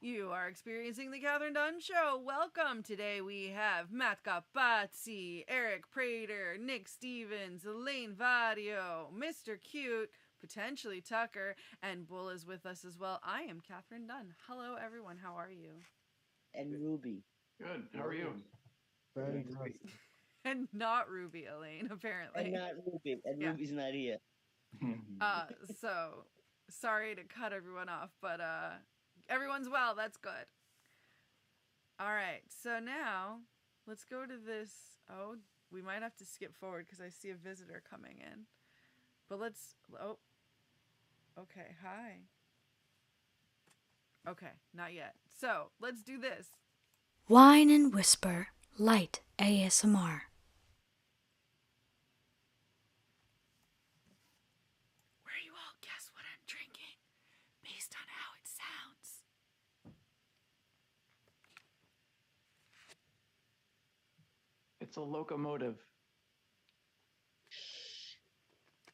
You are experiencing the Kathryn Dunn Show. Welcome. Today we have Matt Capazzi, Eric Prater, Nick Stevens, Elaine Vadio, Mr. Cute, potentially Tucker, and Bull is with us as well. I am Kathryn Dunn. Hello, everyone. How are you? And Ruby. Good. How are you? Fantastic. And not Ruby, Elaine, apparently. And not Ruby. And Yeah. Ruby's not here. So sorry to cut everyone off, but everyone's well. That's good. All right. So now let's go to this. Oh, we might have to skip forward because I see a visitor coming in. But let's. Oh. Okay. Hi. Okay. Not yet. So let's do this. Whine and Whisper Light ASMR. Where you all guess what I'm drinking based on how it sounds. It's a locomotive.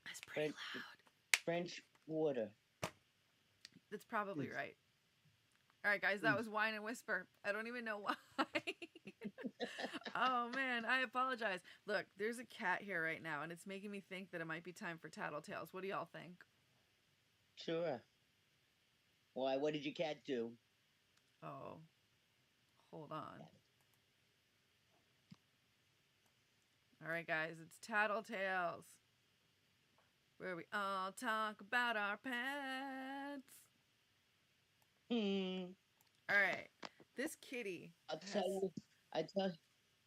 That's pretty French- loud. French water. That's probably Yes. right. All right, guys, that was Whine and Whisper. I don't even know why. Oh, man, I apologize. Look, there's a cat here right now, and it's making me think that it might be time for Tattletales. What do y'all think? Sure. Why? What did your cat do? Oh, hold on. All right, guys, it's Tattletales, where we all talk about our pets. All right, this kitty. I'll tell you.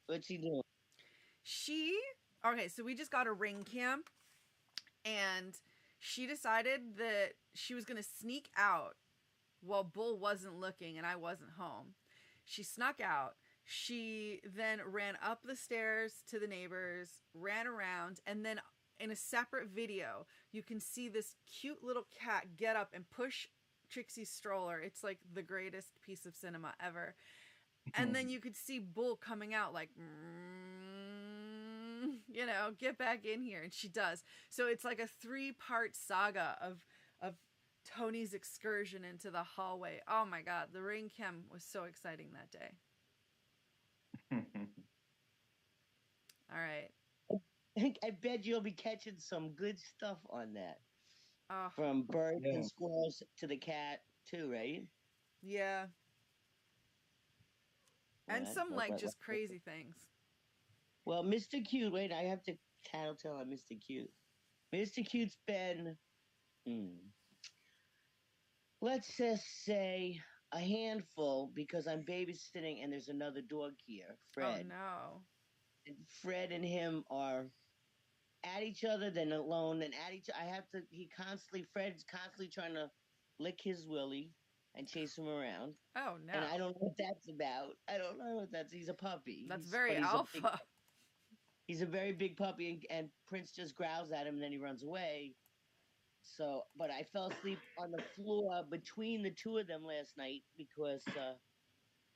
What's he doing? Okay, so we just got a ring cam, and she decided that she was going to sneak out while Bull wasn't looking and I wasn't home. She snuck out. She then ran up the stairs to the neighbors, ran around, and then in a separate video, you can see this cute little cat get up and push Trixie's stroller. It's like the greatest piece of cinema ever. And then you could see Bull coming out like, get back in here. And she does. So it's like a 3-part saga of Tony's excursion into the hallway. Oh my God. The ring cam was so exciting that day. All right. I bet you'll be catching some good stuff on that. Oh, From birds Yeah. and squirrels to the cat, too, right? yeah. And Yeah, some what- just crazy things. Well, Mr. Cute, wait, I have to tattletale on Mr. Cute. Mr. Cute's been, let's just say, a handful because I'm babysitting and there's another dog here, Fred. Oh no. And Fred and him are at each other, then alone, then at each. Fred's constantly trying to lick his willy and chase him around. Oh no. And I don't know what that's about. I don't know what that's. He's a puppy. That's He's- very but he's a alpha. big- He's a very big puppy, and Prince just growls at him, and then he runs away. So, but I fell asleep on the floor between the two of them last night because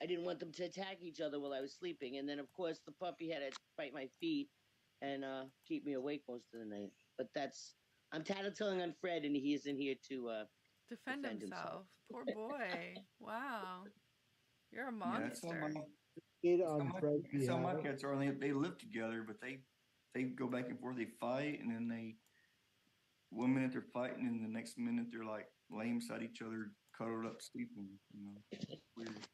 I didn't want them to attack each other while I was sleeping. And then, of course, the puppy had to bite my feet and keep me awake most of the night. But I'm tattletaling on Fred, and he isn't here to Defend defend himself. himself. Poor boy. Wow. You're a Yeah, that's monster. some of my cats are. They live together, but they go back and forth. They fight, and then one minute they're fighting, and the next minute they're like laying beside each other, cuddled up, sleeping. It's weird.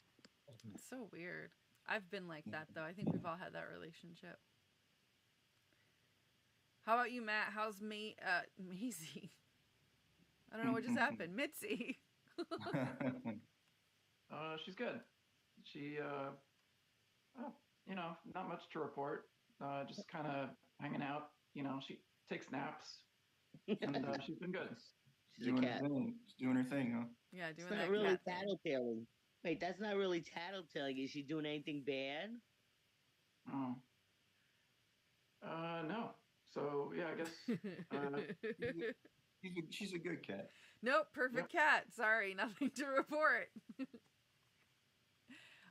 It's so weird. I've been like that though. I think we've all had that relationship. How about you, Matt? How's Maisie? I don't know what just happened. Mitzi. She's good. She, not much to report. Just kind of hanging out. She takes naps, and she's been good. She's a doing her cat. thing. She's doing her thing, huh? Yeah, It's doing not that really cat thing. tattletaling. Wait, that's not really tattletaling. Is she doing anything bad? Oh. No. So yeah, I guess. She's a good cat. Nope, perfect cat. Sorry, nothing to report.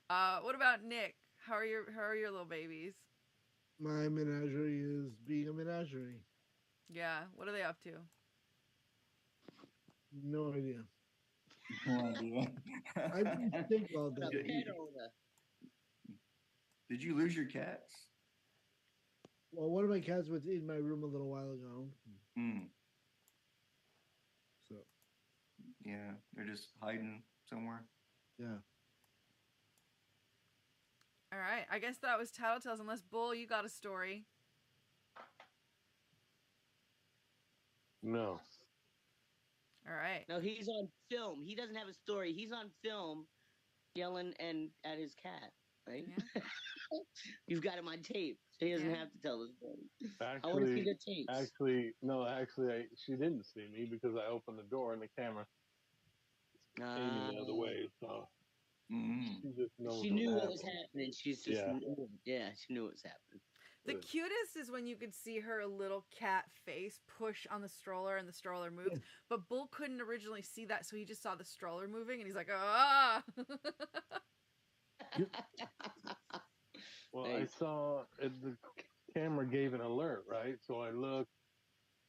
What about Nick? How are your little babies? My menagerie is being a menagerie. Yeah, what are they up to? No idea. No idea. I've been sick all A day. pet owner. Did you lose your cats? Well, one of my cats was in my room a little while ago. Mm, So, yeah, they're just hiding somewhere. yeah. All right. I guess that was Tattletales. Unless Bull, you got a story. No. All right. No, he's on film. He doesn't have a story. He's on film yelling and at his cat, right? Yeah. You've got him on tape, so he doesn't Yeah. have to tell the story. I want to see the tapes. Actually, she didn't see me because I opened the door and the camera aiming the other way. So she just knows. She knew what was happened. happening. She's just she knew what was happening. The cutest is when you could see her little cat face push on the stroller and the stroller moves. But Bull couldn't originally see that, so he just saw the stroller moving and he's like, ah. Well, Nice. I saw the camera gave an alert, right? So I looked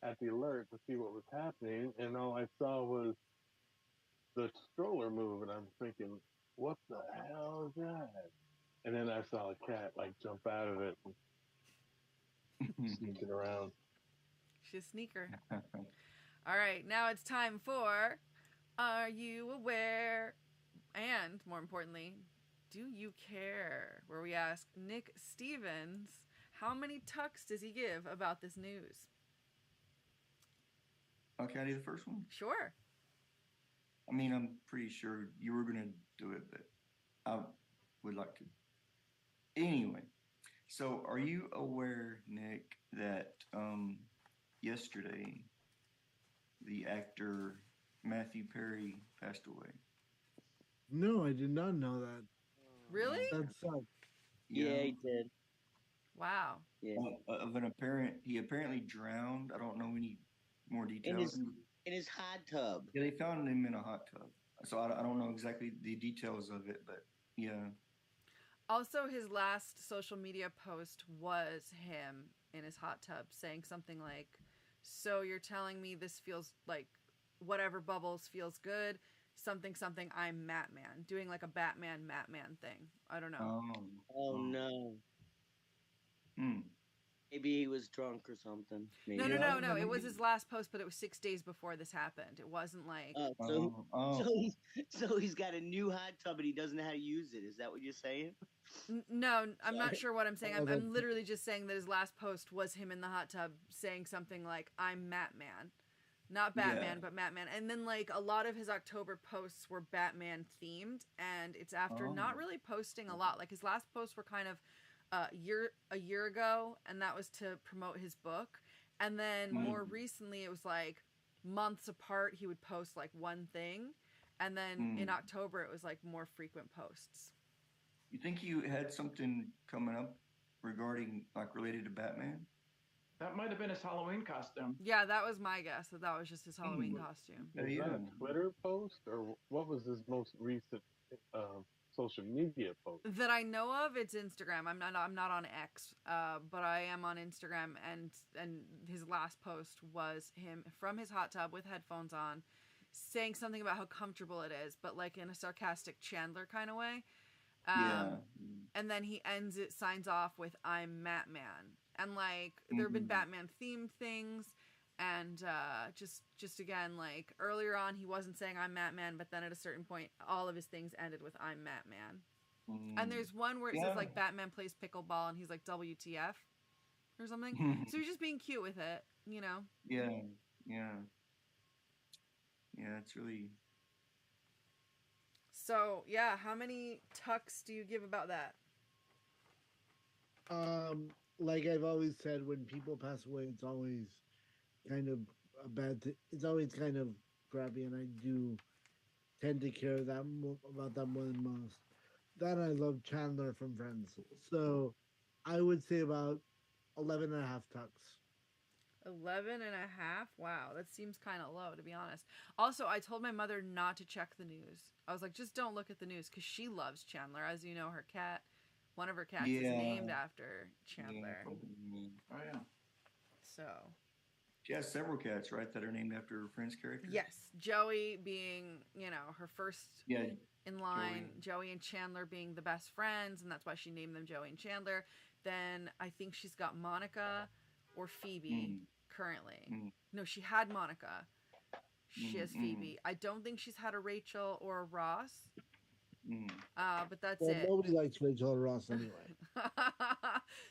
at the alert to see what was happening, and all I saw was the stroller move, and I'm thinking, what the hell is that? And then I saw a cat like jump out of it and sneaking around. She's a sneaker. All right, now it's time for Are You Aware? And more importantly, Do You Care? Where we ask Nick Stevens, how many tucks does he give about this news? Okay, I do the first one. Sure. I mean, I'm pretty sure you were going to do it, but I would like to. Anyway, so are you aware, Nick, that yesterday the actor Matthew Perry passed away? No, I did not know that. Really? That sucks. Yeah, he did. Wow. Yeah. He apparently drowned. I don't know any more details. In his hot tub. Yeah, they found him in a hot tub. So I don't know exactly the details of it, but yeah. Also, his last social media post was him in his hot tub saying something like, so you're telling me this feels like whatever bubbles feels good, something, I'm Matman. Doing like a Batman thing. I don't know. Oh no. Maybe he was drunk or something. Maybe. No. It was his last post, but it was 6 days before this happened. It wasn't like... So he's got a new hot tub and he doesn't know how to use it. Is that what you're saying? No, I'm not sure what I'm saying. I'm literally just saying that his last post was him in the hot tub saying something like, I'm Matman. Not Batman, but Matman. And then, like, a lot of his October posts were Batman themed, and it's after not really posting a lot. Like, his last posts were kind of a year ago, and that was to promote his book. And then more recently, it was like months apart, he would post like one thing, and then in October, it was like more frequent posts. You think you had something coming up regarding, like, related to Batman? That might have been his Halloween costume. Yeah, that was my guess, that was just his Halloween costume. Was that a Twitter post, or what was his most recent social media post? That I know of, it's Instagram. I'm not on X, but I am on Instagram, and his last post was him from his hot tub with headphones on, saying something about how comfortable it is, but like in a sarcastic Chandler kind of way. And then he signs off with I'm Matman. And like there have been Batman themed things, and just again, like earlier on he wasn't saying I'm Matman, but then at a certain point all of his things ended with I'm Matman. And there's one where it says like Batman plays pickleball and he's like WTF or something. So he's just being cute with it, you know. Yeah, it's really... So yeah, how many tucks do you give about that? Like I've always said, when people pass away, it's always kind of a bad thing. It's always kind of crappy, and I do tend to care about that more than most. That I love Chandler from Friends. So I would say about 11 and a half tucks. 11 and a half? Wow, that seems kind of low, to be honest. Also, I told my mother not to check the news. I was like, just don't look at the news, because she loves Chandler. As you know, her cat... One of her cats is named after Chandler. Oh, yeah. So. She has several cats, right, that are named after her Friends characters. Yes, Joey being, her first Yeah. in line, Joey and Chandler being the best friends, and that's why she named them Joey and Chandler. Then I think she's got Monica or Phoebe currently. No, she had Monica. She has Phoebe. I don't think she's had a Rachel or a Ross. But that's it. Nobody likes Rachel or Ross anyway.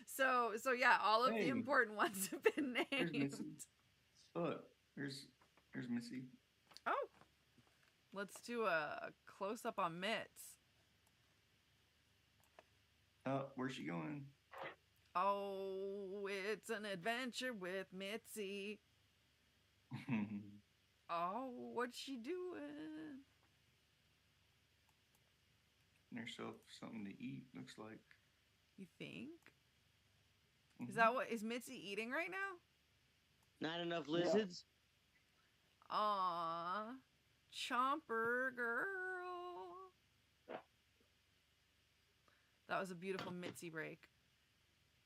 so yeah, all of the important ones have been named. There's Missy. Look, there's Missy. Oh, let's do a close up on Mitz. Where's she going? Oh, it's an adventure with Mitzi. Oh, what's she doing? Getting herself something to eat, looks like. You think? Is that what is Mitzi eating right now? Not enough lizards? Yeah. Aw, chomper girl. That was a beautiful Mitzi break.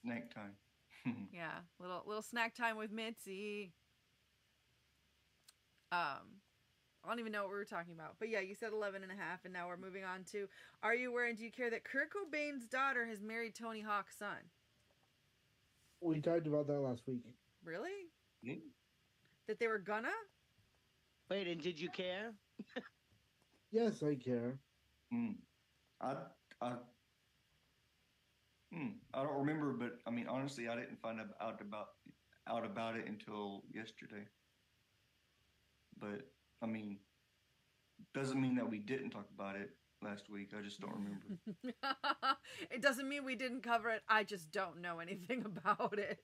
Snack time. Yeah, little snack time with Mitzi. I don't even know what we were talking about. But yeah, you said 11 and a half, and now we're moving on to, are you aware and do you care that Kurt Cobain's daughter has married Tony Hawk's son? We talked about that last week. Really? Yeah. That they were gonna? Wait, and did you care? Yes, I care. I don't remember, but I mean, honestly, I didn't find out about it until yesterday. But I mean, doesn't mean that we didn't talk about it last week. I just don't remember. It doesn't mean we didn't cover it. I just don't know anything about it.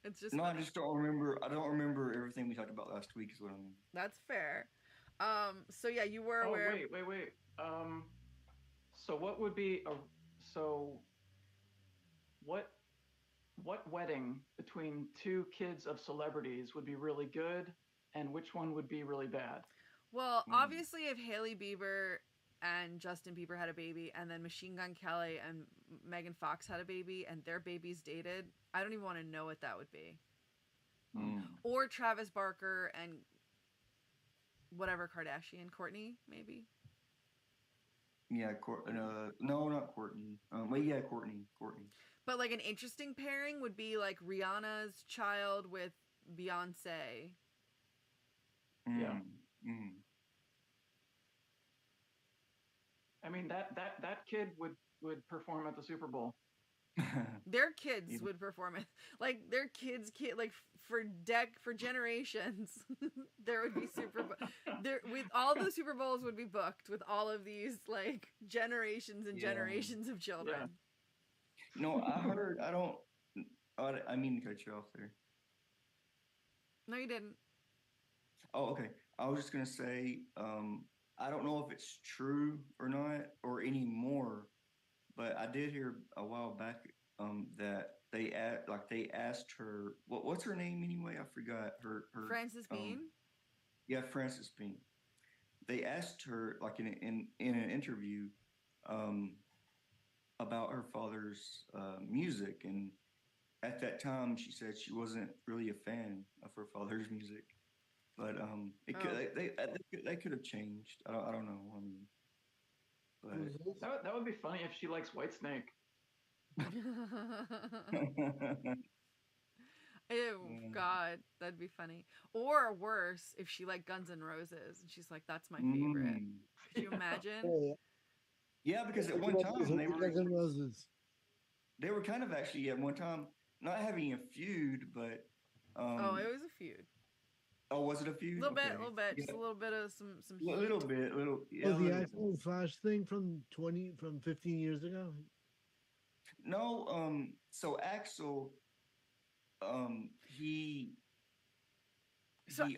It's just no, funny. I just don't remember. I don't remember everything we talked about last week. Is what I mean. That's fair. So yeah, you were aware. Wait. So what would be what wedding between two kids of celebrities would be really good, and which one would be really bad? Well, obviously, if Hailey Bieber and Justin Bieber had a baby, and then Machine Gun Kelly and Megan Fox had a baby, and their babies dated, I don't even want to know what that would be. Or Travis Barker and whatever Kardashian, Kourtney, maybe. Yeah, no, not Kourtney. Well, yeah, Kourtney. But like an interesting pairing would be like Rihanna's child with Beyonce. Yeah. I mean that kid would perform at the Super Bowl. Their kids would perform it. Like their kids like for generations. There would be with all the Super Bowls would be booked with all of these like generations and generations of children. Yeah. No, I mean to cut you off there. No, you didn't. Oh, okay. I was just gonna say, I don't know if it's true or not or anymore, but I did hear a while back that they asked her what's her name anyway? I forgot her. Frances Bean. Yeah, Frances Bean. They asked her like in an interview about her father's music, and at that time she said she wasn't really a fan of her father's music. But they could have changed. I don't know. I mean, but that would be funny if she likes Whitesnake. Ew, God, that'd be funny. Or worse, if she liked Guns N' Roses and she's like, "That's my favorite." Could you imagine? Yeah, because at one time they were Guns N' Roses. They were kind of actually at one time not having a feud, but it was a feud. Oh, was it a feud? A little bit, just a little bit of some. A little bit. Yeah, the Axel Flash thing from 15 years ago. No, so Axel, he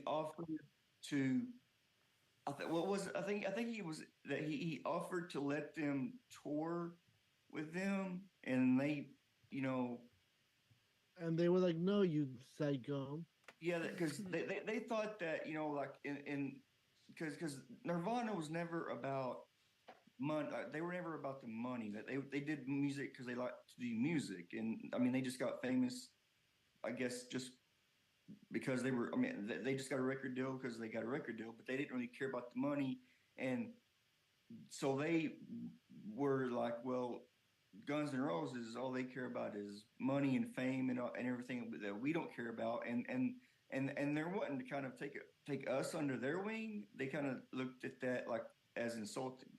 offered to. I think he offered to let them tour with them, and they, and they were like, "No, you psycho." Yeah, because they thought that like because Nirvana was never about money. They were never about the money. That they did music because they liked to do music, and I mean they just got famous, I guess, just because they were. I mean, they just got a record deal because they got a record deal, but they didn't really care about the money, and so they were like, well, Guns N' Roses, all they care about is money and fame and everything that we don't care about, and they're wanting to kind of take us under their wing. They kind of looked at that like as insulting.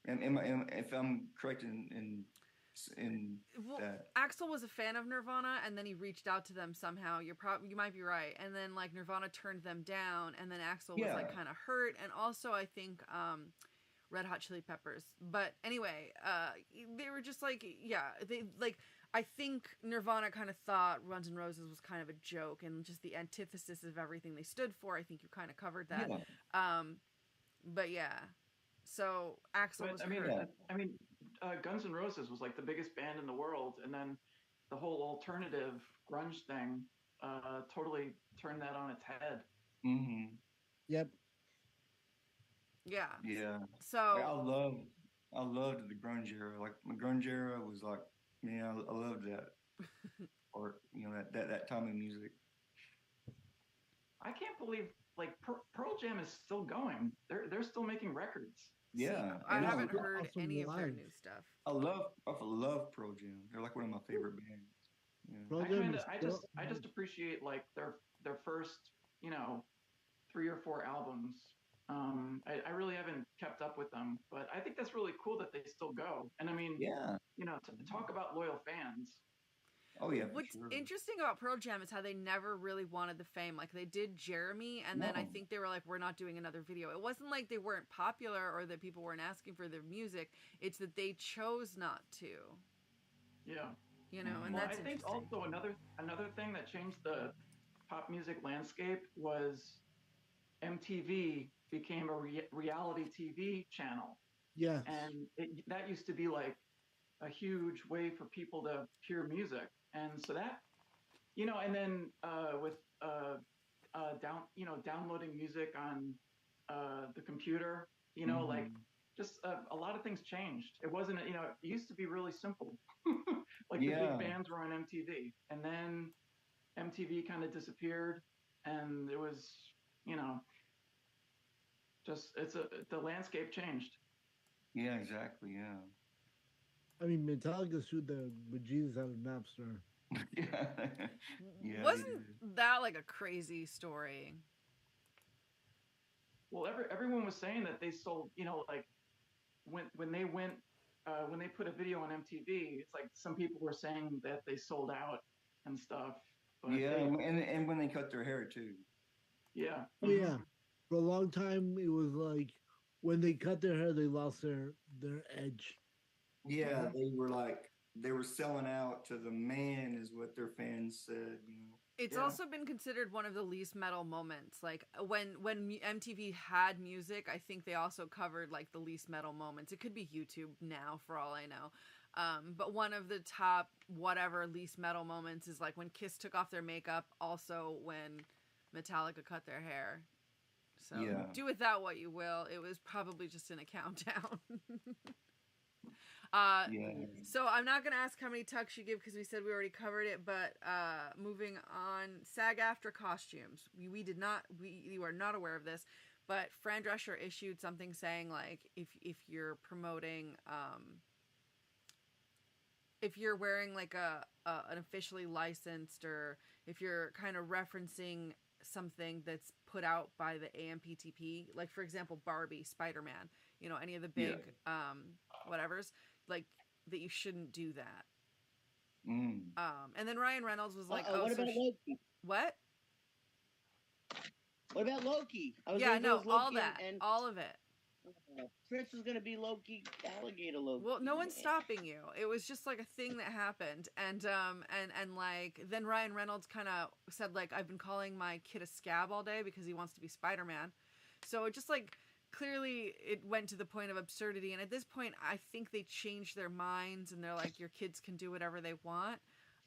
And if I'm correct in Well, that, Axl was a fan of Nirvana, and then he reached out to them somehow. You might be right, and then like Nirvana turned them down, and then Axl was like kind of hurt, and also I think Red Hot Chili Peppers. But anyway, they were just like, yeah, they like. I think Nirvana kind of thought Guns N' Roses was kind of a joke and just the antithesis of everything they stood for. I think you kind of covered that. yeah. But yeah, so Axl was hurt. Guns N' Roses was like the biggest band in the world, and then the whole alternative grunge thing totally turned that on its head. Mm-hmm. Yep. Yeah. Yeah. So I loved the grunge era. Like my grunge era was like, man, I loved that. Or that time of music. I can't believe like Pearl Jam is still going. They're still making records. Yeah, I haven't heard awesome any of their live. new stuff. I love Pearl Jam. They're like one of my favorite bands. Yeah. Pearl Jam is I just appreciate like their first 3 or 4 albums. I really haven't kept up with them, but I think that's really cool that they still go. And I mean, Yeah. To talk about loyal fans. Oh yeah. What's sure. interesting about Pearl Jam is how they never really wanted the fame. Like they did Jeremy, and then I No. think they were like, we're not doing another video. It wasn't like they weren't popular or that people weren't asking for their music. It's that they chose not to. Yeah. And Well, that's I think interesting. also another thing that changed the pop music landscape was MTV became a reality TV channel. Yes. And that used to be like a huge way for people to hear music. And so that, and then with downloading music on the computer, like just a lot of things changed. It wasn't, it used to be really simple. Like the big bands were on MTV, and then MTV kind of disappeared, and it was, just the landscape changed. Yeah, exactly. Yeah. I mean, Metallica sued the bejesus out of Napster. Yeah. Wasn't that like a crazy story? Well, everyone was saying that they sold, like when they went when they put a video on MTV, it's like some people were saying that they sold out and stuff. But and when they cut their hair too. Yeah. Oh yeah, for a long time it was like when they cut their hair, they lost their edge. Yeah, they were selling out to the man, is what their fans said. It's also been considered one of the least metal moments. Like when MTV had music, I think they also covered like the least metal moments. It could be YouTube now for all I know. But one of the top whatever least metal moments is like when Kiss took off their makeup, also when Metallica cut their hair. So do with that what you will. It was probably just in a countdown. So I'm not going to ask how many tucks you give because we said we already covered it, but moving on, SAG-AFTRA costumes. We were not aware of this, but Fran Drescher issued something saying like if you're promoting, if you're wearing like an officially licensed, or if you're kind of referencing something that's put out by the AMPTP, like for example Barbie, Spider-Man, any of the big whatevers, like that you shouldn't do that. And then Ryan Reynolds was like, what about Loki? What? What about Loki? All that, all of it. Prince was gonna be Loki, alligator Loki. Well, no one's stopping you. It was just like a thing that happened, and like then Ryan Reynolds kind of said like, I've been calling my kid a scab all day because he wants to be Spider-Man. So it just like clearly it went to the point of absurdity, and at this point I think they changed their minds and they're like, your kids can do whatever they want.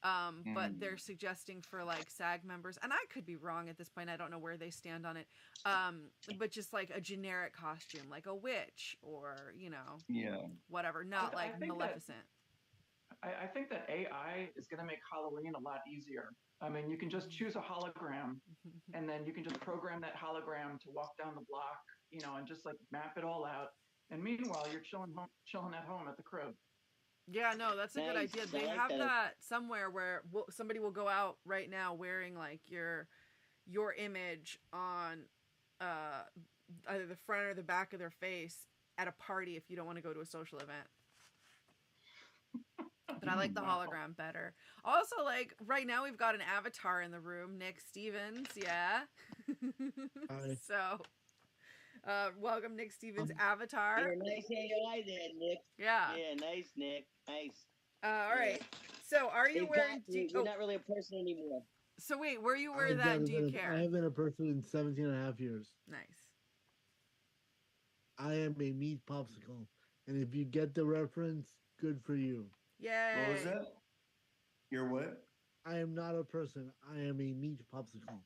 But they're suggesting for like SAG members, and I could be wrong at this point, I don't know where they stand on it, but just like a generic costume, like a witch or whatever, not like Maleficent. I think that AI is going to make Halloween a lot easier. I mean, you can just choose a hologram, and then you can just program that hologram to walk down the block, and just like map it all out. And meanwhile, you're chilling at home at the crib. Yeah, no, that's a good Nice. idea. I They like have that. that somewhere where somebody will go out right now wearing like your image on either the front or the back of their face at a party if you don't want to go to a social event. But I like the hologram better. Also, like right now we've got an avatar in the room, Nick Stevens. Yeah. Hi. So, welcome Nick Stevens' avatar. You're a nice AI there, Nick. Yeah. Yeah, nice, Nick. Nice. All right. So, are you wearing? You're not really a person anymore. So wait, were you wear that? Do you care? I have been a person in 17 and a half years. Nice. I am a meat popsicle, and if you get the reference, good for you. Yay. What was that? You're what? I am not a person. I am a meat popsicle.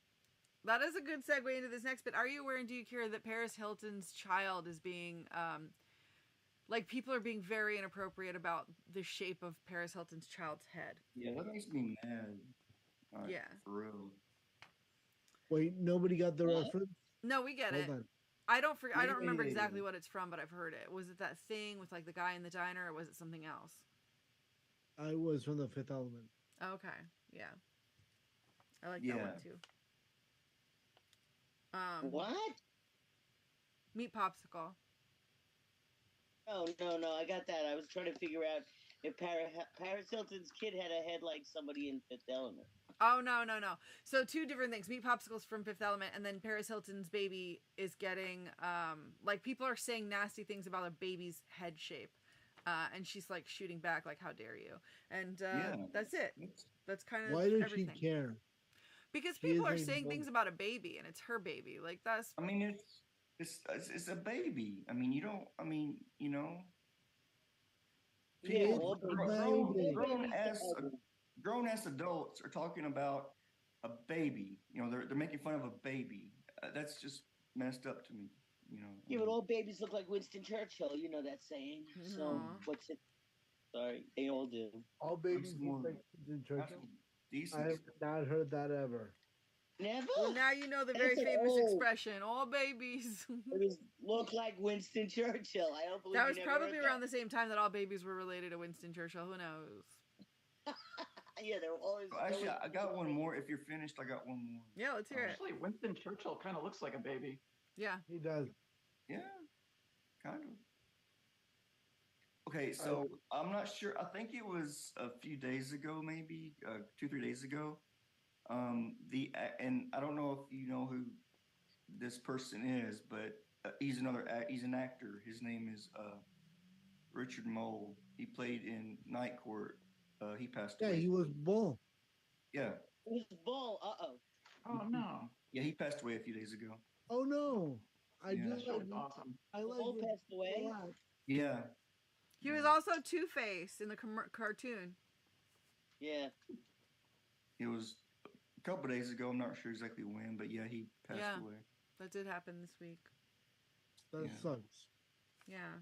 That is a good segue into this next bit. Are you aware and do you care that Paris Hilton's child is being, like people are being very inappropriate about the shape of Paris Hilton's child's head? Yeah, that makes me mad. Yeah. For real. Wait, nobody got the reference? No, we get Hold it. on. I don't remember Yeah. exactly what it's from, but I've heard it. Was it that thing with like the guy in the diner, or was it something else? I was from The Fifth Element. Okay, yeah. I like that one too. What? Meat popsicle. Oh, no, I got that. I was trying to figure out if Paris Hilton's kid had a head like somebody in Fifth Element. Oh, no. So two different things. Meat popsicles from Fifth Element, and then Paris Hilton's baby is getting, like people are saying nasty things about a baby's head shape. And she's like shooting back, like, how dare you? And that's it. That's kind of Why does everything. she care? Because people are saying things about a baby, and it's her baby. Like that's. I mean, it's a baby. I mean, you don't. I mean, you know. Yeah, Grown ass adults are talking about a baby. You know, they're making fun of a baby. That's just messed up to me. You know. Yeah, but all babies look like Winston Churchill. You know that saying. So what's it? Sorry, they all do. All babies look like Winston Churchill. I have not heard that ever. Never? Well, now you know the very famous expression, all babies. It look like Winston Churchill. I don't believe that was you never probably heard around the same time that all babies were related to Winston Churchill. Who knows? Yeah, they're always. So actually, I got one more. If you're finished, I got one more. Yeah, let's hear it. Actually, Winston Churchill kind of looks like a baby. Yeah. He does. Yeah, kind of. Okay, so I'm not sure. I think it was a few days ago, maybe 2-3 days ago. And I don't know if you know who this person is, but he's an actor. His name is Richard Mole. He played in Night Court. He passed away. Yeah, he was Bull. Yeah. He was Bull. Oh no. Yeah, he passed away a few days ago. Oh no, I do. That show was awesome. I like Bull passed away. Yeah. He was also Two-Face in the cartoon. Yeah. It was a couple days ago. I'm not sure exactly when, but yeah, he passed away. That did happen this week. That sucks. Yeah.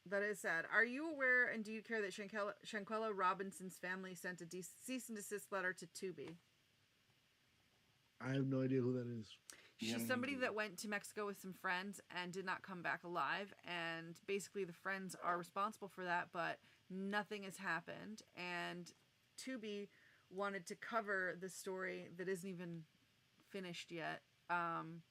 That is sad. Are you aware and do you care that Shanquella Robinson's family sent a cease and desist letter to Tubi? I have no idea who that is. She's somebody that went to Mexico with some friends and did not come back alive. And basically the friends are responsible for that, but nothing has happened. And Tubi wanted to cover the story that isn't even finished yet. And,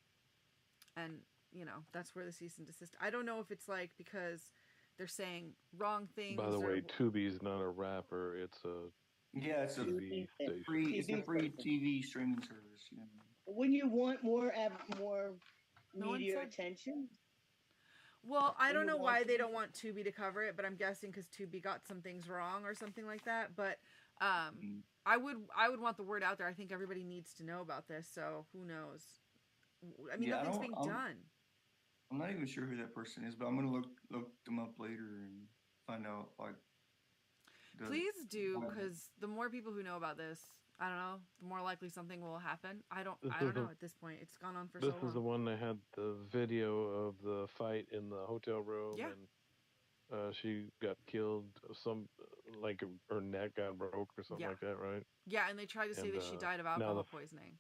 you know, that's where the cease and desist. I don't know if it's like because they're saying wrong things. By the way, Tubi's not a rapper. It's a it's TV station. It's a free TV streaming service. Yeah. When you want more media attention. Well, I don't know why they don't want Tubi to cover it, but I'm guessing because Tubi got some things wrong or something like that. But I would want the word out there. I think everybody needs to know about this. So who knows? I mean, nothing's being done. I'm not even sure who that person is, but I'm gonna look them up later and find out. Like, please do, because the more people who know about this, I don't know, the more likely something will happen. I don't know at this point. It's gone on for so long. This is the one that had the video of the fight in the hotel room. Yeah. And She got killed. Some like her neck got broke or something Yeah. like that, right? Yeah, and they tried to say And that she died of now alcohol poisoning.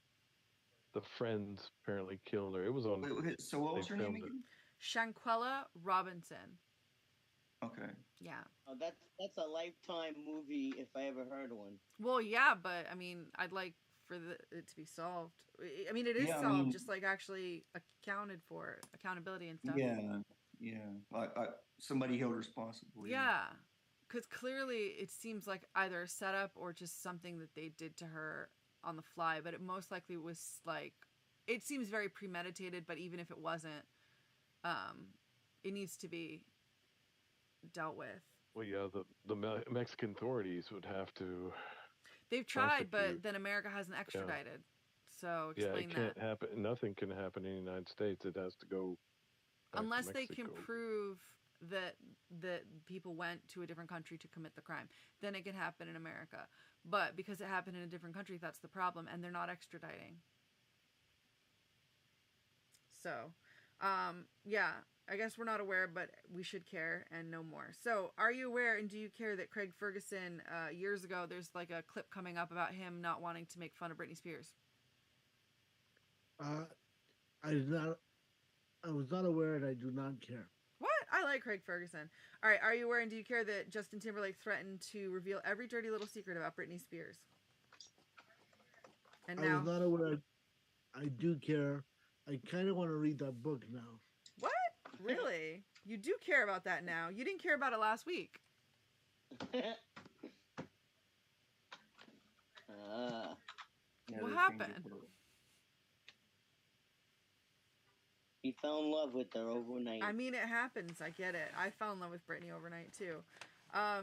the friends apparently killed her. It was on. Wait, so what They was her name filmed it. again? Shanquella Robinson. Okay. Yeah. Oh, that's a Lifetime movie if I ever heard one. Well, yeah, but I mean, I'd like for it to be solved. I mean, it is Yeah, I solved, mean- just like actually accounted for, accountability and stuff. Yeah. Like somebody held responsible. Yeah, because clearly it seems like either a setup or just something that they did to her on the fly. But it most likely was like, it seems very premeditated. But even if it wasn't, it needs to be dealt with. Well, yeah, the Mexican authorities would have to. They've tried, but prosecute. then America hasn't extradited. So explain it can't happen. Nothing can happen in the United States. It has to go back to unless they can Mexico. prove that people went to a different country to commit the crime. Then it can happen in America. But because it happened in a different country, that's the problem, and they're not extraditing. So, yeah, I guess we're not aware, but we should care and know more. So, are you aware and do you care that Craig Ferguson, years ago, there's like a clip coming up about him not wanting to make fun of Britney Spears? I did not. I was not aware, and I do not care. What? I like Craig Ferguson. All right, are you aware and do you care that Justin Timberlake threatened to reveal every dirty little secret about Britney Spears? And I now, was not aware. I do care. I kind of want to read that book now. what? Really? You do care about that now? You didn't care about it last week. Yeah, What they happened? changed it. He fell in love with her overnight. I mean, it happens. I get it. I fell in love with Britney overnight too. I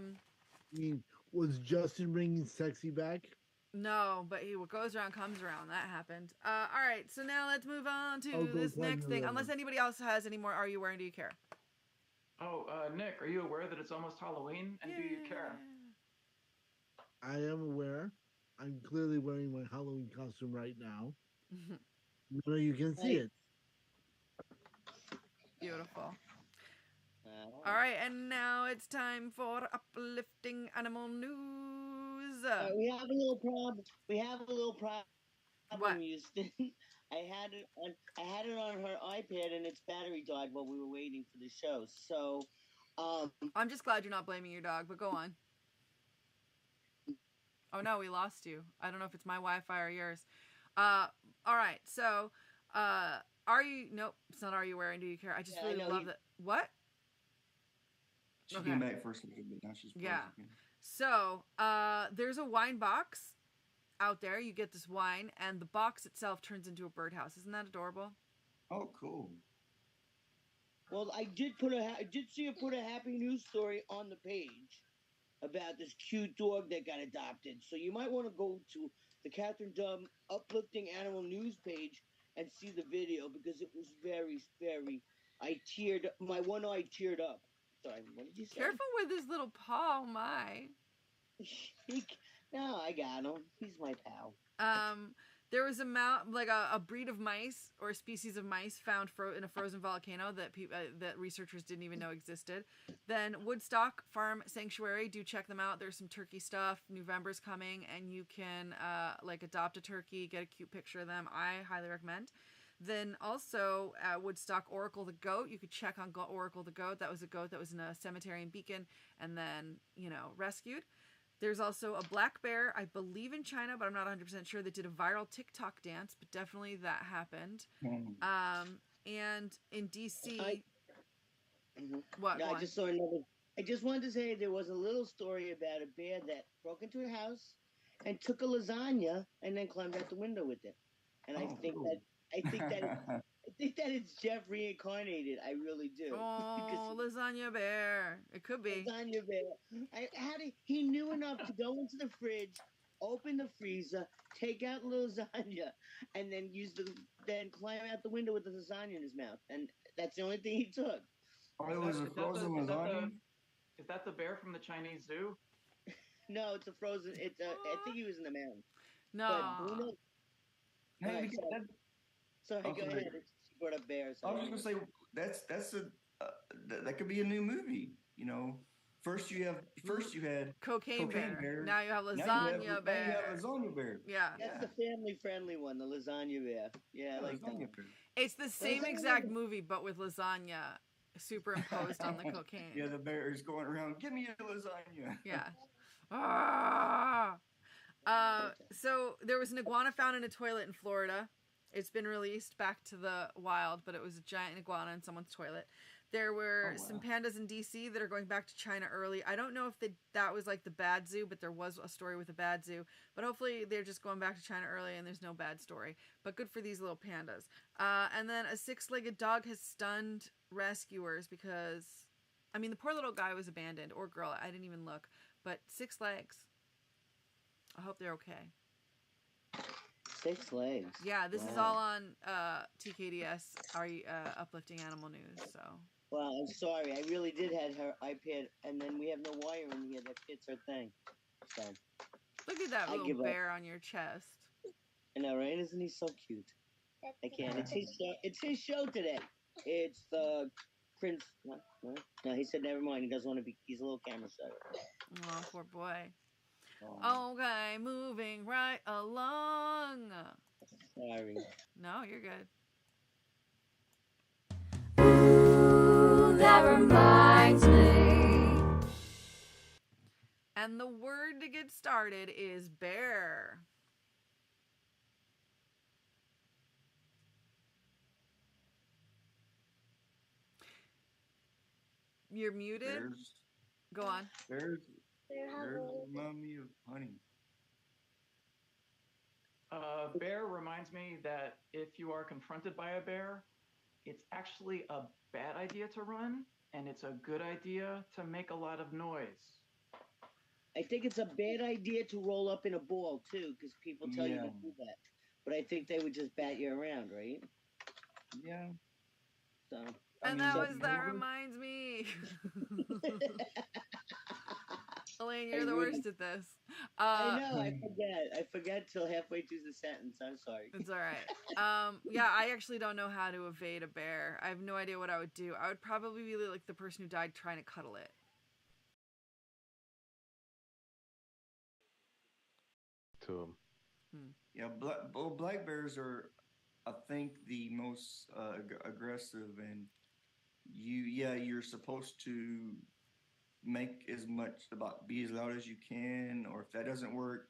mean, was Justin bringing sexy back? No, but what goes around comes around. That happened. All right, so now let's move on to I'll go this find next the thing. other Unless one. anybody else has any more, are you aware and do you care? Oh, Nick, are you aware that it's almost Halloween? And do you care? I am aware. I'm clearly wearing my Halloween costume right now. So you can see it. Beautiful. All right, and now it's time for uplifting animal news. We have a little problem. We have a little problem, What? Houston. I had it on her iPad, and its battery died while we were waiting for the show. So, I'm just glad you're not blaming your dog, but go on. Oh no, we lost you. I don't know if it's my Wi-Fi or yours. All right, so are you? Nope, it's not. Are you aware and do you care? I just Yeah, I really know love you- that. What? She Okay. came back first a little bit. Now she's Yeah. frozen again. So there's a wine box out there. You get this wine, and the box itself turns into a birdhouse. Isn't that adorable? Oh, cool. well, I did see her put a happy news story on the page about this cute dog that got adopted. So you might want to go to the Kathryn Dunn Uplifting Animal News page and see the video because it was very, very. My one eye teared up. Sorry, what did you say? Careful with his little paw, oh my. No, I got him. He's my pal. There was a breed of mice or a species of mice found in a frozen volcano that researchers didn't even know existed. Then Woodstock Farm Sanctuary, do check them out. There's some turkey stuff. November's coming, and you can adopt a turkey, get a cute picture of them. I highly recommend. Then also Woodstock Oracle the goat. You could check on Oracle the goat. That was a goat that was in a cemetery in Beacon and then rescued. There's also a black bear, I believe in China, but I'm not 100% sure, that did a viral TikTok dance, but definitely that happened. And in DC, what? No, I just saw another. I just wanted to say there was a little story about a bear that broke into a house and took a lasagna and then climbed out the window with it. And I think that it's Jeff reincarnated. I really do. Oh, lasagna bear. It could be. Lasagna bear. He knew enough to go into the fridge, open the freezer, take out lasagna, and then climb out the window with the lasagna in his mouth. And that's the only thing he took. Oh, it was a frozen lasagna? Is that the bear from the Chinese zoo? No, it's a frozen. I think he was in the mountain. No. Hey, Sorry, Okay. go ahead. She brought up bears. I was just gonna say that could be a new movie. You know, first you had Cocaine bear. bear. Now you have lasagna Now you have bear. lasagna bear. Yeah. That's the family-friendly one, the lasagna bear. Yeah, I like that. Lasagna bear. It's the same exact movie, but with lasagna superimposed on the cocaine. Yeah, the bear is going around. Give me your lasagna. Yeah. Ah. So there was an iguana found in a toilet in Florida. It's been released back to the wild, but it was a giant iguana in someone's toilet. There were some pandas in DC that are going back to China early. I don't know if that was like the bad zoo, but there was a story with a bad zoo. But hopefully they're just going back to China early and there's no bad story. But good for these little pandas. And then a 6-legged dog has stunned rescuers because, I mean, the poor little guy was abandoned, or girl, I didn't even look. But 6 legs. I hope they're okay. 6 legs. Yeah, this is all on TKDS, our Uplifting Animal News. So. Well, I'm sorry. I really did have her iPad, and then we have no wire in here that fits her thing. So. Look at that little bear on your chest. I know, right? Isn't he so cute? I can't. It's his show. It's his show today. It's the Prince. No, he said never mind. He doesn't want to be. He's a little camera shy. Oh, poor boy. Okay, moving right along. Sorry. No, you're good. Ooh, that reminds me. And the word to get started is bear. You're muted. Go on. Bears remind me of honey. Bear reminds me that if you are confronted by a bear, it's actually a bad idea to run, and it's a good idea to make a lot of noise. I think it's a bad idea to roll up in a ball, too, because people tell you to do that. But I think they would just bat you around, right? Yeah. So. And that reminds me. Elaine, you're the worst at this. I know, I forget till halfway through the sentence. I'm sorry. It's all right. Yeah, I actually don't know how to evade a bear. I have no idea what I would do. I would probably be like the person who died trying to cuddle it. To him. Yeah, black bears are, I think, the most aggressive, and you're supposed to make as much be as loud as you can, or if that doesn't work,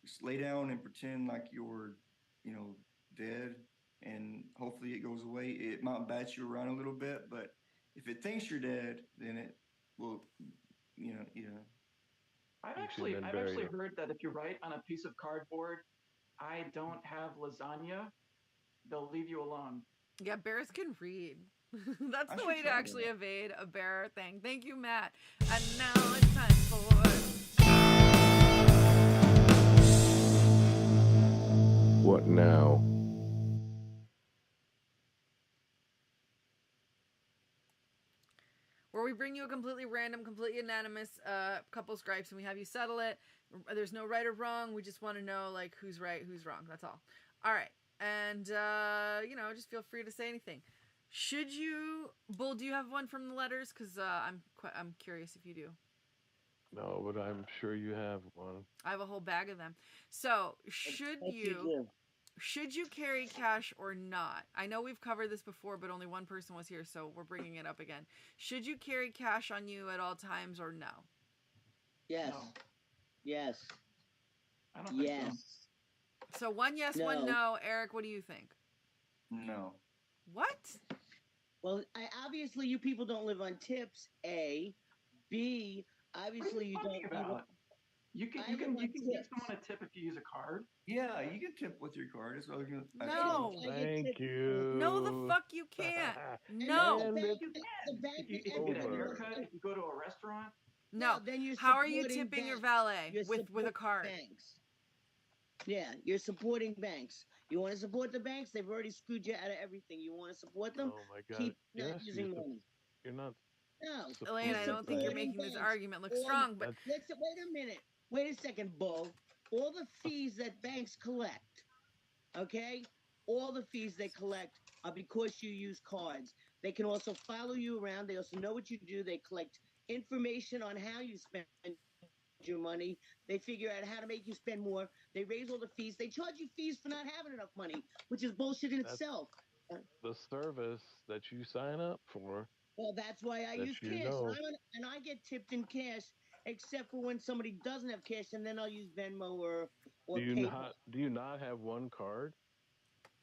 just lay down and pretend like you're, dead, and hopefully it goes away. It might bat you around a little bit, but if it thinks you're dead, then it will, I've actually heard that if you write on a piece of cardboard, "I don't have lasagna," they'll leave you alone. Yeah, bears can read. That's the way to actually evade a bear thing. Thank you, Matt. And now it's time for... What now? Where we bring you a completely random, completely anonymous couple's gripes, and we have you settle it. There's no right or wrong. We just want to know, who's right, who's wrong. That's all. All right. And, just feel free to say anything. Should you... Bull, do you have one from the letters? Because I'm curious if you do. No, but I'm sure you have one. I have a whole bag of them. So, should you carry cash or not? I know we've covered this before, but only one person was here, so we're bringing it up again. Should you carry cash on you at all times or no? Yes. No. Yes. I don't think so. So one yes, one no. Eric, what do you think? No. What? Well, obviously you people don't live on tips, A. B, obviously you don't... You can give someone a tip if you use a card. Yeah, you can tip with your card. No. Thank you. No, the fuck you can't. No. If you get a haircut, if you go to a restaurant. No. How are you tipping your valet with a card? Banks. Yeah, you're supporting banks. You want to support the banks? They've already screwed you out of everything. You want to support them? Oh my God. Keep not using money. You're not. No. Elaine, I don't think you're making this argument look strong, but... Wait a minute. Wait a second, Bull. All the fees that banks collect, okay? All the fees they collect are because you use cards. They can also follow you around. They also know what you do. They collect information on how you spend your money. They figure out how to make you spend more. They raise all the fees. They charge you fees for not having enough money, which is bullshit in That's itself. the service that you sign up for Well, that's why I that use you cash, know. and I get tipped in cash, except for when somebody doesn't have cash, and then I'll use Venmo or PayPal. Do you not have one card?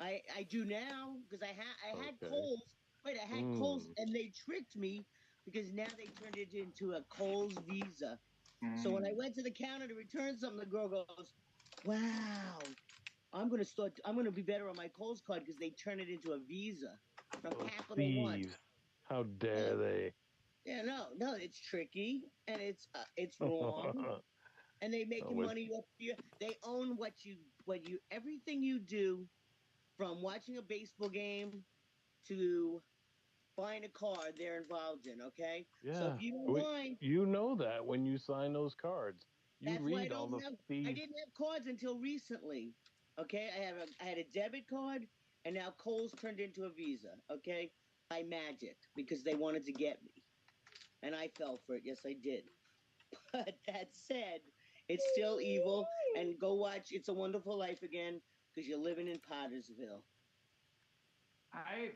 I do now because I had Okay. Kohl's. Wait, I had Kohl's, Mm. and they tricked me because now they turned it into a Kohl's Visa. So when I went to the counter to return something, the girl goes, "Wow, I'm gonna be better on my Kohl's card because they turn it into a Visa from Those Capital One." thieves. How dare they? Yeah, no, it's tricky and it's wrong, and they making With money off you. They own what you everything you do, from watching a baseball game to buying a car. They're involved in. Okay, so yeah, if you don't mind, you know that when you sign those cards, you that's why read all the I fees. didn't have cards until recently. Okay, I had a debit card, and now Kohl's turned into a Visa. Okay, by magic because they wanted to get me, and I fell for it. Yes, I did. But that said, it's still evil. And go watch It's a Wonderful Life again because you're living in Pottersville. I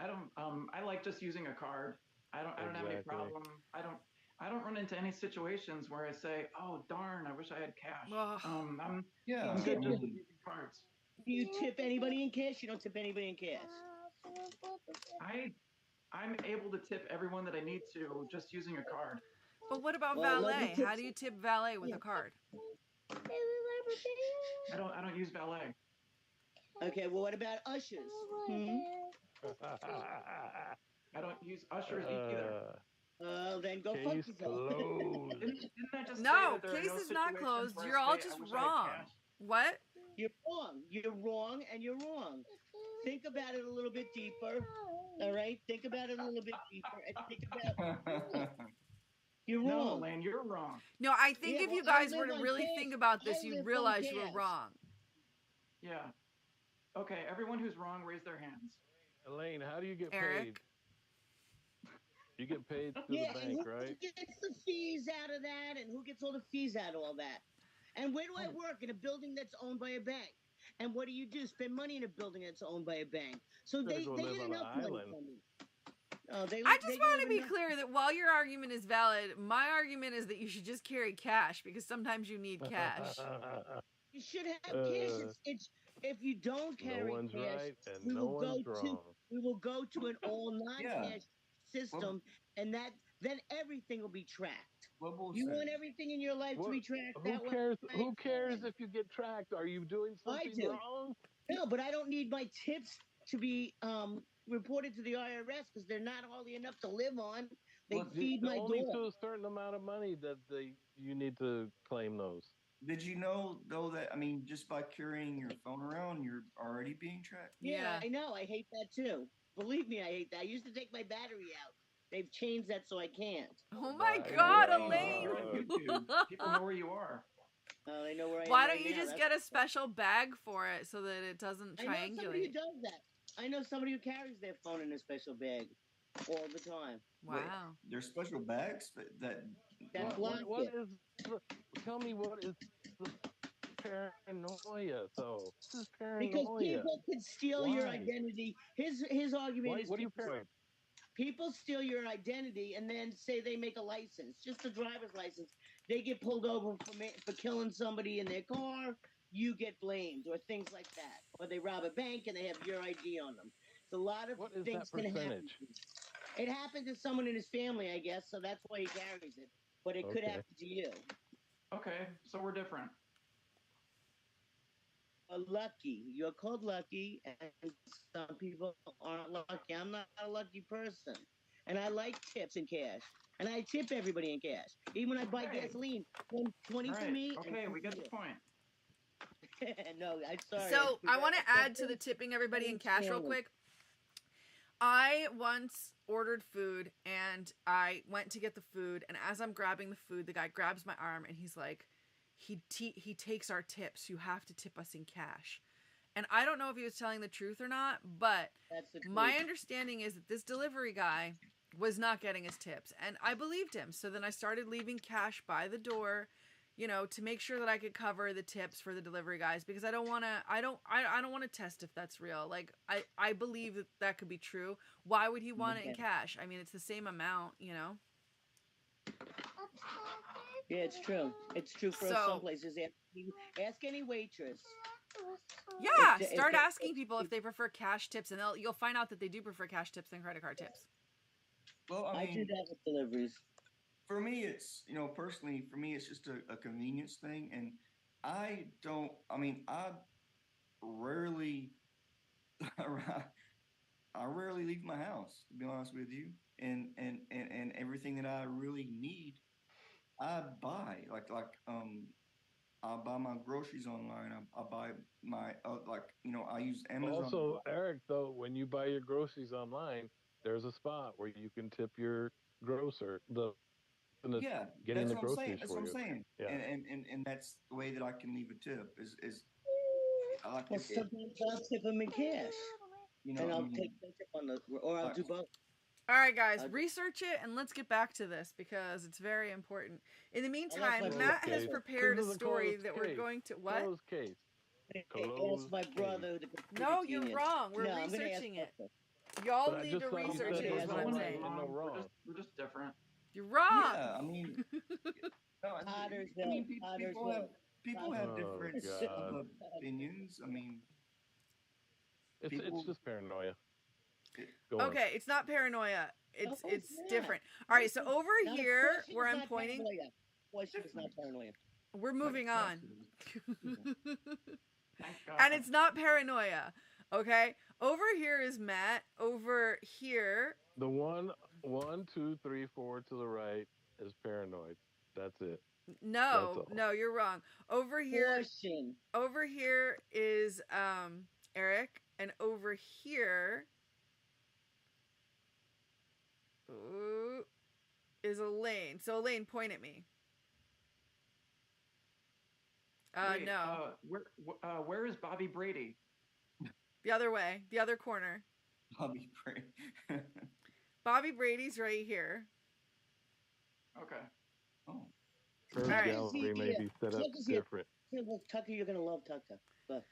don't I like just using a card. I don't have any Exactly. problem. I don't run into any situations where I say, "Oh darn, I wish I had cash." Ugh. I'm Yeah. I'm good Yeah. just using cards. Do you tip anybody in cash? You don't tip anybody in cash. I'm able to tip everyone that I need to just using a card. But what about Well, let me valet? tip How do you tip valet with a card? I don't use valet. Okay, well, what about ushers? I don't use ushers either. Then go fuck Case yourself. closed. Didn't I just say No, that there are case no is not situations closed. where I You're all say, just "I wish I had wrong. cash"? What? You're wrong. You're wrong, and you're wrong. Think about it a little bit deeper. All right? Think about it a little bit deeper, and think about you're No, wrong. Lane, you're wrong. No, I think Yeah, if you well, I guys were live to on really cash. think about I this, you'd live on realize you were cash. wrong. Yeah. Okay, everyone who's wrong, raise their hands. Elaine, how do you get Eric? paid? You get paid through Yeah, the and bank, who right? gets the fees out of that, and who gets all the fees out of all that? And where do I work? In a building that's owned by a bank. And what do? Spend money in a building that's owned by a bank. So Better they go live get on an enough money island. from me. Oh, I just want to be clear that while your argument is valid, my argument is that you should just carry cash because sometimes you need cash. You should have cash. It's if you don't No carry one's cash, right and we no will go one's to wrong. we will go to an all Yeah. non-cash system, and then everything will be tracked. What will You say? want everything in your life to be tracked Who that cares? way? Who cares if you get tracked? Are you doing I something do. wrong? No, but I don't need my tips to be reported to the IRS because they're not hardly enough to live on. They Well, feed my Only dog. to a certain amount of money that you need to claim those. Did you know though that just by carrying your phone around, you're already being tracked? Yeah, I know. I hate that too. Believe me, I hate that. I used to take my battery out. They've changed that so I can't. Oh my My God, God. Elaine! You're on YouTube. People know where you are. They know where I am. Why right don't you now. just get a special bag for it so that it doesn't I know somebody who triangulate? does that. I know somebody who carries their phone in a special bag all the time. Wow. Wait, there's special bags that. That What block it. is? Tell me what is the paranoia though? This is Because paranoia. people could steal your Why? identity. His argument is What are you paranoid? people steal your identity and then say they make a license, just a driver's license. They get pulled over for killing somebody in their car. You get blamed, or things like that. Or they rob a bank and they have your ID on them. It's a lot of What is things that can happen. percentage? It happened to someone in his family, I guess, so that's why he carries it. But it could Okay. happen to you. Okay, so we're different. Lucky. You're called lucky, and some people aren't lucky. I'm not a lucky person. And I like tips in cash. And I tip everybody in cash. Even when I buy Okay. gasoline, 20 All for right. me. Okay, and we get 50 the point. No, I'm sorry. So I want to add to the tipping everybody in cash real quick. I once ordered food and I went to get the food, and as I'm grabbing the food, the guy grabs my arm and he's like, he takes our tips. You have to tip us in cash. And I don't know if he was telling the truth or not, but That's the truth. my understanding is that this delivery guy was not getting his tips, and I believed him. So then I started leaving cash by the door, you know, to make sure that I could cover the tips for the delivery guys, because I don't want to test if that's real. Like I believe that could be true. Why would he want it in cash? I mean, it's the same amount, you know. Yeah, it's true. It's true for some places. Ask any waitress. Yeah, start asking people if they prefer cash tips, and you'll find out that they do prefer cash tips than credit card tips. Well, I do that with deliveries. For me, it's, you know, personally, for me, it's just a convenience thing, and I rarely, I rarely leave my house, to be honest with you, and everything that I really need, I buy. I buy my groceries online. I buy my I use Amazon. Also, Eric, though, when you buy your groceries online, there's a spot where you can tip your grocer, Yeah, getting that's the what I'm saying. groceries That's for what I'm you. saying. Yeah. And that's the way that I can leave a tip is I like Well, sometimes I'll tip them in cash. You know, and I'll take the tip on or I'll do both. All right, guys, research it and let's get back to this because it's very important. In the meantime, Matt has prepared a story that we're going to what? Closed case. Ask my brother. No, you're wrong. We're researching it. Y'all need to research it. Is what I'm saying. We're just different. You're wrong. Yeah, I mean, people have different opinions. I mean, it's just paranoia. Okay, it's not paranoia. It's different. All right, so over here where I'm pointing, we're moving on. And it's not paranoia. Okay, over here is Matt. Over here, the one, 2, 3, 4 to the right is paranoid. That's it. No, you're wrong. Over here is Eric, and over here is Elaine. So Elaine, point at me. Wait, no. Where is Bobby Brady? The other way, the other corner. Bobby Brady. Bobby Brady's right here. Okay. Oh. First gallery may be set up different. Tucker, you're gonna love Tucker. But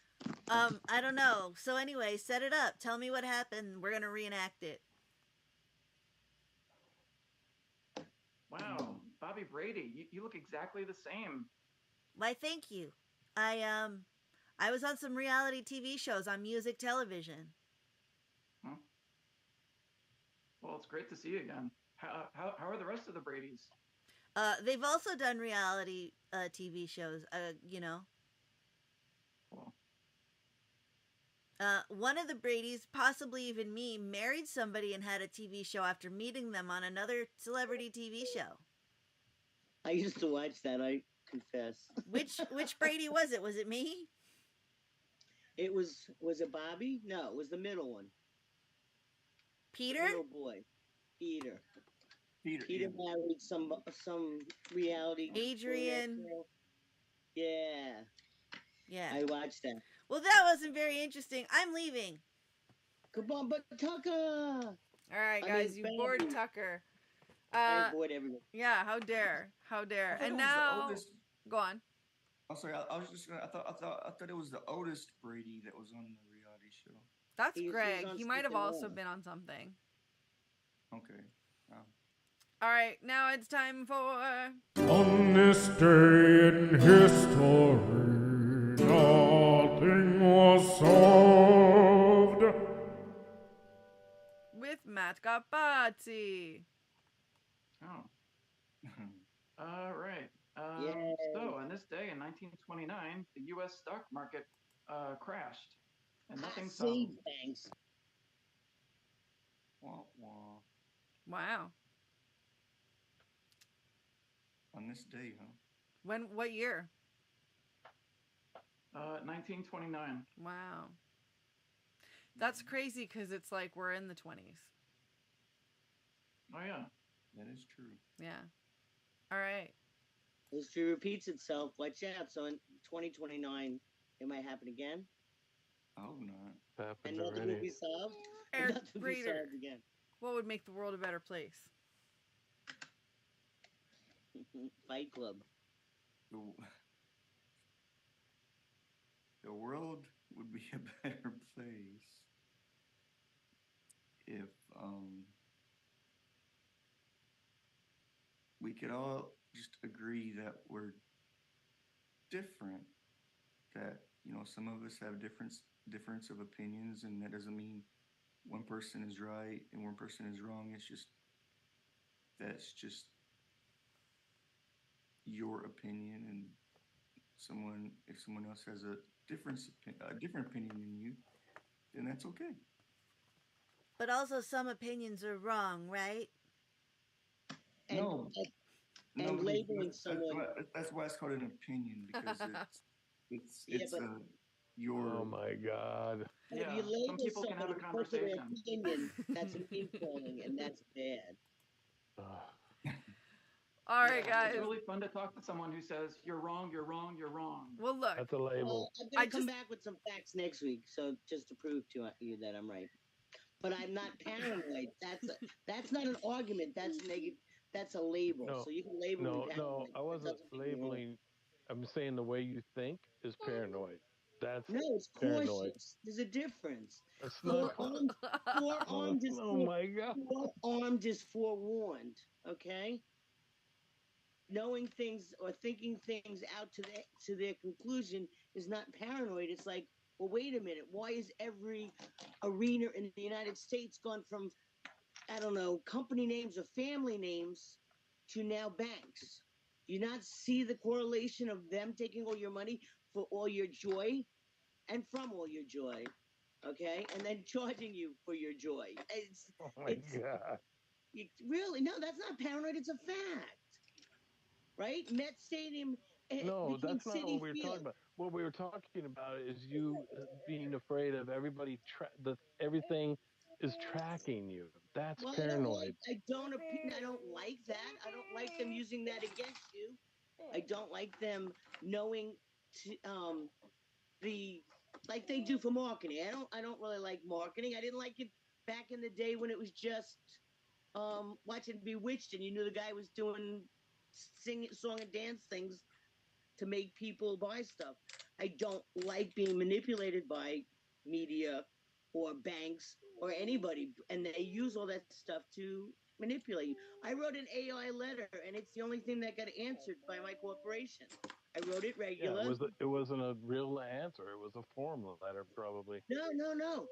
I don't know. So anyway, set it up. Tell me what happened. We're gonna reenact it. Wow, Bobby Brady, you look exactly the same. Why, thank you. I was on some reality TV shows on music television. Huh? Well, it's great to see you again. How are the rest of the Bradys? They've also done reality TV shows, you know. Cool. One of the Bradys, possibly even me, married somebody and had a TV show after meeting them on another celebrity TV show. I used to watch that, I confess. Which Brady was it? Was it me? Was it Bobby? No, it was the middle one. Peter? The little boy. Peter married some reality. Adrian. Yeah. I watched that. Well, that wasn't very interesting. I'm leaving. Come on, but Tucker. All right, guys, you bored Tucker. I bored everyone. Yeah, how dare? And now, go on. I'm sorry. I was just gonna. I thought it was the oldest Brady that was on the reality show. That's Greg. He might have also been on something. Okay. All right, now it's time for. On this day in history, nothing was solved. With Matt Gapazzi. Oh. All right. So, on this day in 1929, the U.S. stock market crashed, and nothing solved. Thanks. Wow. On this day, huh? What year? 1929. Wow. That's crazy because it's like we're in the 20s. Oh, yeah. That is true. Yeah. All right. History repeats itself. Watch out. So in 2029, it might happen again. I hope not. And nothing will be solved. Eric Nothing will be Breeder. solved again. What would make the world a better place? Fight Club. The world would be a better place if we could all just agree that we're different. That some of us have difference of opinions, and that doesn't mean one person is right and one person is wrong. That's just your opinion, and if someone else has a different opinion than you, then that's okay. But also, some opinions are wrong, right? No, and labeling someone. That's why it's called an opinion, because it's your. Oh my God. Yeah, if you label people can have a conversation. Opinion, that's name calling, and that's bad. All right, guys. It's really fun to talk to someone who says you're wrong, you're wrong, you're wrong. Well, look, that's a label. I'm gonna come back with some facts next week, so just to prove to you that I'm right. But I'm not paranoid. That's not an argument. That's negative. That's a label. No, so you can label me paranoid. No, I wasn't labeling. I'm saying the way you think is paranoid. That's it's paranoid. cautious. There's a difference. Forearmed is oh my God. Forearmed is forewarned. Okay. Knowing things or thinking things out to their conclusion is not paranoid. It's like, well, wait a minute. Why is every arena in the United States gone from, I don't know, company names or family names to now banks? Do you not see the correlation of them taking all your money for all your joy and from all your joy? Okay? And then charging you for your joy. Oh my God. Really? No, that's not paranoid. It's a fact. Right? Met Stadium. No, that's not what we were talking about. What we were talking about is you being afraid of everybody, everything is tracking you. That's paranoid. I don't like that. I don't like them using that against you. I don't like them knowing like they do for marketing. I don't really like marketing. I didn't like it back in the day when it was just watching Bewitched and you knew the guy was doing song and dance things to make people buy stuff. I don't like being manipulated by media or banks or anybody, and they use all that stuff to manipulate you. I wrote an AI letter, and it's the only thing that got answered by my corporation. I wrote it regular. Yeah, it wasn't a real answer. It was a form letter, probably. No.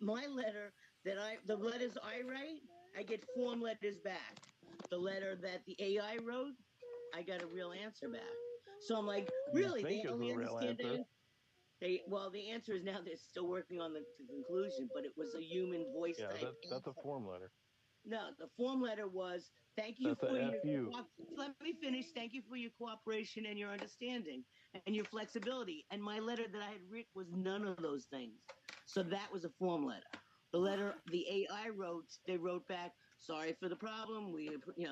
My letter the letters I write, I get form letters back. The letter that the AI wrote, I got a real answer back. So I'm like, really? They only understand that? The answer is now they're still working on the conclusion, but it was a human voice type. That's a form letter. No, the form letter was, thank you for your let me finish. Thank you for your cooperation and your understanding and your flexibility. And my letter that I had written was none of those things. So that was a form letter. The letter the AI wrote, they wrote back, sorry for the problem. We,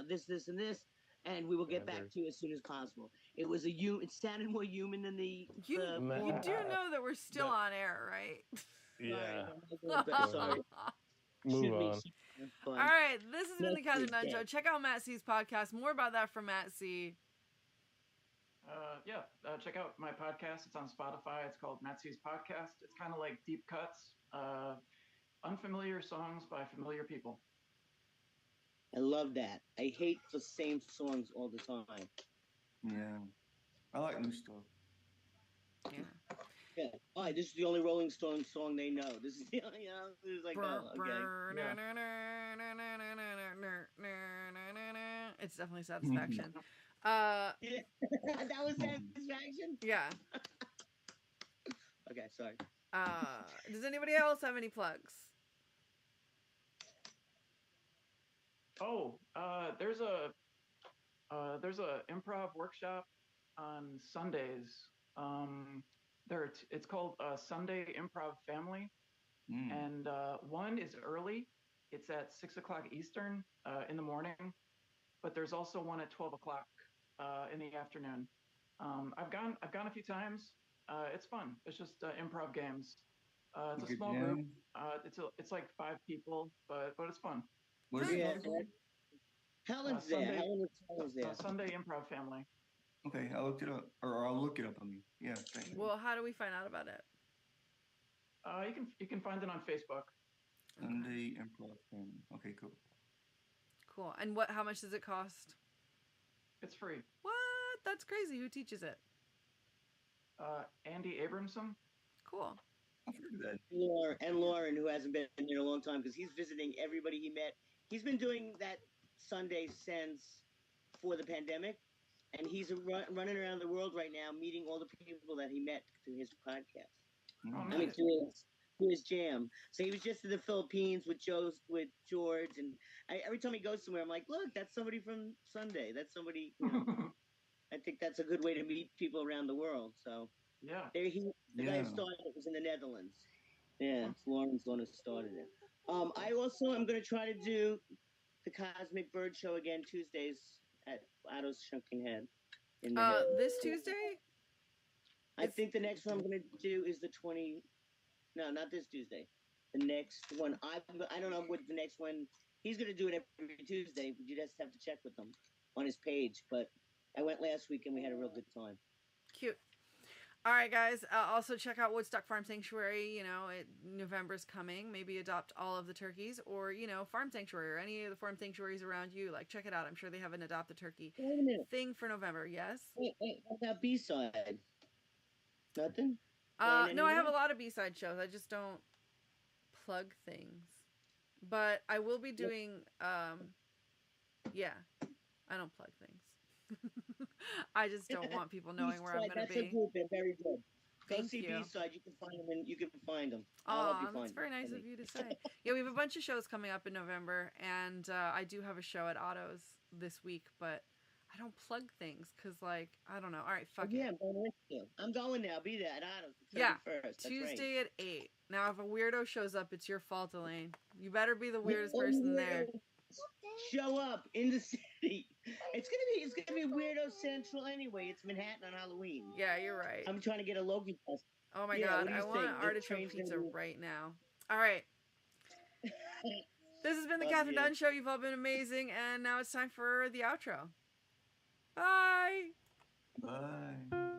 this, and this. And we will get back to you as soon as possible. It was it sounded more human than the. You do know that we're still on air, right? Yeah. Sorry. Move on. All right, this has been the Kathryn Dunn Show. Check out Matt C's podcast. More about that from Matt C. Check out my podcast. It's on Spotify. It's called Matt C's Podcast. It's kind of like deep cuts, unfamiliar songs by familiar people. I love that. I hate the same songs all the time. Yeah. I like new stuff. Yeah. All right, this is the only Rolling Stones song they know. This is the only, this is like, It's definitely Satisfaction. that was Satisfaction? Yeah. Okay, sorry. Does anybody else have any plugs? There's a improv workshop on Sundays. It's called Sunday Improv Family, and one is early. It's at 6:00 Eastern in the morning, but there's also one at 12:00 in the afternoon. I've gone a few times. It's fun. It's just improv games. It's a small group. It's like 5 people, but it's fun. What is Yeah, it called? Helen's there. Sunday, Helen's there. Sunday Improv Family. Okay, I looked it up, or I'll look it up. I mean, yeah. Thanks. Well, how do we find out about it? You can find it on Facebook. Sunday Improv Family. Okay, cool. Cool. And how much does it cost? It's free. What? That's crazy. Who teaches it? Andy Abramson. Cool. I've heard of that. Lauren, who hasn't been here in a long time because he's visiting everybody he met. He's been doing that Sunday since before the pandemic, and he's running around the world right now, meeting all the people that he met through his podcast. Oh, I mean, nice. through his jam. So he was just in the Philippines with George, and every time he goes somewhere, I'm like, look, that's somebody from Sunday. That's somebody. You know, I think that's a good way to meet people around the world. So Yeah. the guy who started it was in the Netherlands. Yeah, it's Lauren's the one who started it. I also am going to try to do the Cosmic Bird Show again Tuesdays at Otto's Shrunken Head. This Tuesday? I think the next one I'm going to do is the 20. No, not this Tuesday. The next one. I don't know what the next one. He's going to do it every Tuesday. But you just have to check with him on his page. But I went last week and we had a real good time. Cute. All right, guys. Also check out Woodstock Farm Sanctuary. You know, November's coming. Maybe adopt all of the turkeys, or Farm Sanctuary or any of the farm sanctuaries around you. Like, check it out. I'm sure they have an adopt a turkey thing for November. Yes. Wait, what about B-side? Nothing. No, I have a lot of B-side shows. I just don't plug things. But I will be doing. Yeah, I don't plug things. I just don't want people knowing where I'm going to be. That's a group. They're very good. Go Thank see you. B-side. You can find them. You can find them. Oh, that's very nice of you to say. Yeah, we have a bunch of shows coming up in November, and I do have a show at Otto's this week, but I don't plug things because, like, I don't know. All right, fuck it. Yeah, I'm going with you. I'm going now. Be there at Otto's. Yeah, 31st. Tuesday at 8. Now, if a weirdo shows up, it's your fault, Elaine. You better be the weirdest person there. Show up in the city. It's gonna be weirdo central anyway. It's Manhattan on Halloween. Yeah, you're right. I'm trying to get a Logie test. Oh my Yeah, god, what do you I want think? The artichoke train's pizza gonna be- right now. All right. This has been the Love Kathryn you. Dunn Show. You've all been amazing, and now it's time for the outro. Bye. Bye.